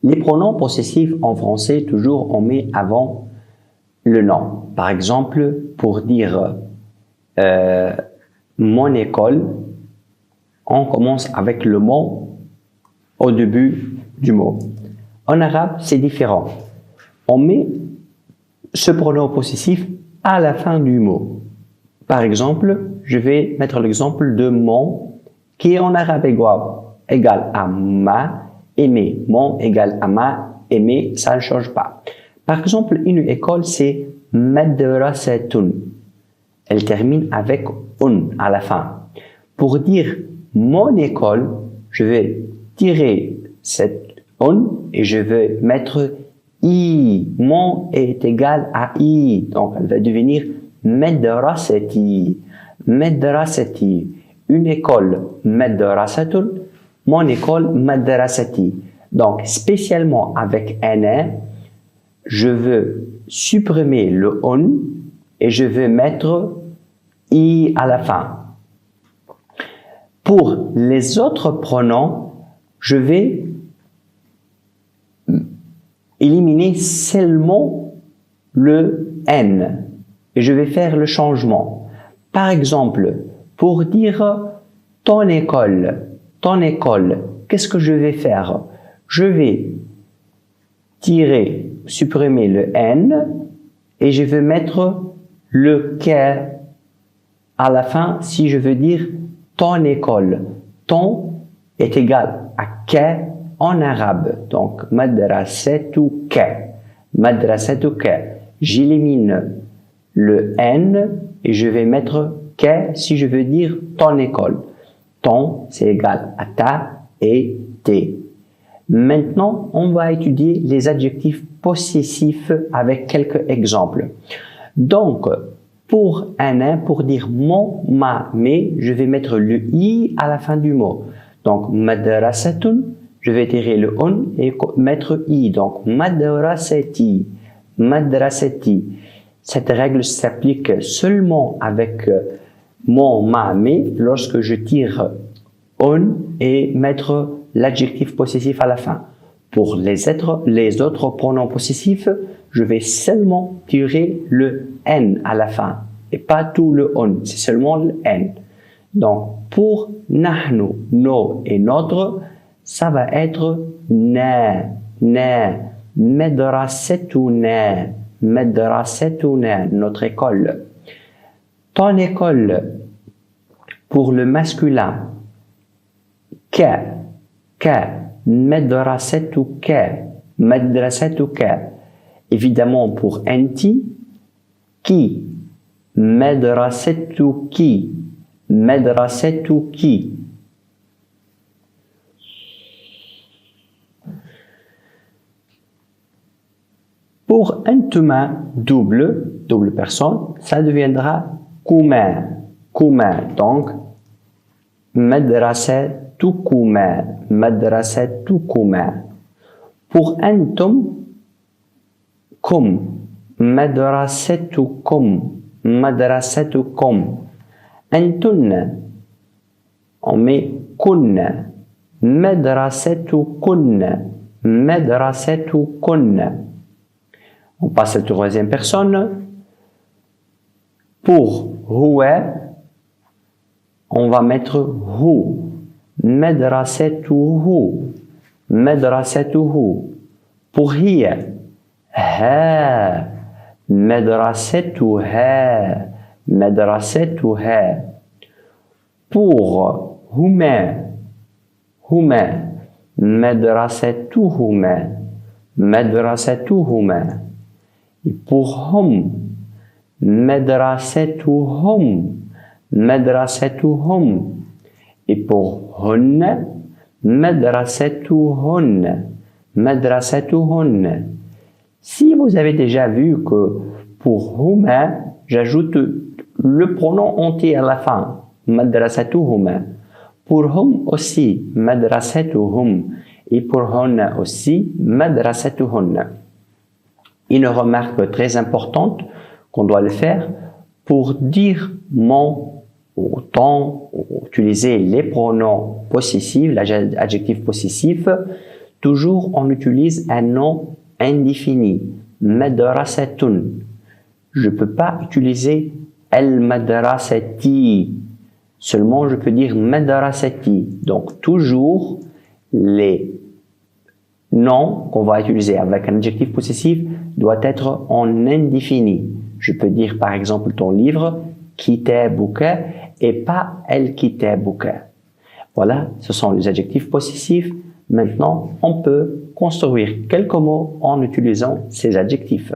Les pronoms possessifs en français, toujours on met avant le nom. Par exemple, pour dire mon école, on commence avec le mot au début du mot. En arabe, c'est différent. On met ce pronom possessif à la fin du mot. Par exemple, je vais mettre l'exemple de mon, qui est en arabe égal à ma, aimer. Mon égale à ma, aimer, ça ne change pas. Par exemple, une école, c'est madrasatun. Elle termine avec un à la fin. Pour dire mon école, je vais tirer cette un et je vais mettre i. Mon est égal à i. Donc, elle va devenir madrasati. Madrasati. Une école, madrasatun. Mon école, madrasati. Donc, spécialement avec un, je veux supprimer le on et je veux mettre i à la fin. Pour les autres pronoms, je vais éliminer seulement le n et je vais faire le changement. Par exemple, pour dire ton école, qu'est-ce que je vais faire? Je vais supprimer le n et je vais mettre le k à la fin si je veux dire ton école. Ton est égal à k en arabe. Donc, madrasatuka. Madrasatuka. J'élimine le n et je vais mettre k si je veux dire ton école. Ton, c'est égal à ta et tes. Maintenant, on va étudier les adjectifs possessifs avec quelques exemples. Donc, pour un, pour dire mon, ma, mes, je vais mettre le i à la fin du mot. Donc, madrasatun, je vais tirer le on et mettre i. Donc, madrasati, madrasati. Cette règle s'applique seulement avec mon, ma, mes, lorsque je tire on et mettre l'adjectif possessif à la fin. Pour les autres pronoms possessifs, je vais seulement tirer le n à la fin et pas tout le on, c'est seulement le n. Donc, pour nahnu, nos et notre, ça va être na, madrasatuna, madrasatuna, notre école. Ton école, pour le masculin, ka, madrasatuka, madrasatuka. Évidemment, pour anti, qui, madrasatuki, madrasatuki. Pour intuma double personne, ça deviendra kuma, donc madrasatukuma, madrasatukuma. Pour antum, kum, madrasatukum, madrasatukum. Antunna, on met kunna, madrasatukunna, madrasatukunna. On passe à la troisième personne. Pour huwa, on va mettre hu, madrasatuhu, madrasatuhu. Pour hiya, ha, madrasatuha, madrasatuha. Pour huma, madrasatuhuma, madrasatuhuma. Et pour hum, madrasatuhum, madrasatuhum. Et pour hunna, madrasatuhunna, madrasatuhunna. Si vous avez déjà vu que pour huma, j'ajoute le pronom entier à la fin, madrasatuhuma. Pour hum aussi, madrasatuhum. Et pour hunna aussi, madrasatuhunna. Une remarque très importante qu'on doit le faire pour dire mon, autant utiliser les pronoms possessifs, l'adjectif possessif, Toujours, on utilise un nom indéfini. Madrasatun. Je ne peux pas utiliser al-madrasati. Seulement, je peux dire madrasati. Donc, toujours, les noms qu'on va utiliser avec un adjectif possessif doivent être en indéfini. Je peux dire, par exemple, ton livre, kitabuka, et pas al-kitabuka. Voilà, ce sont les adjectifs possessifs. Maintenant, on peut construire quelques mots en utilisant ces adjectifs.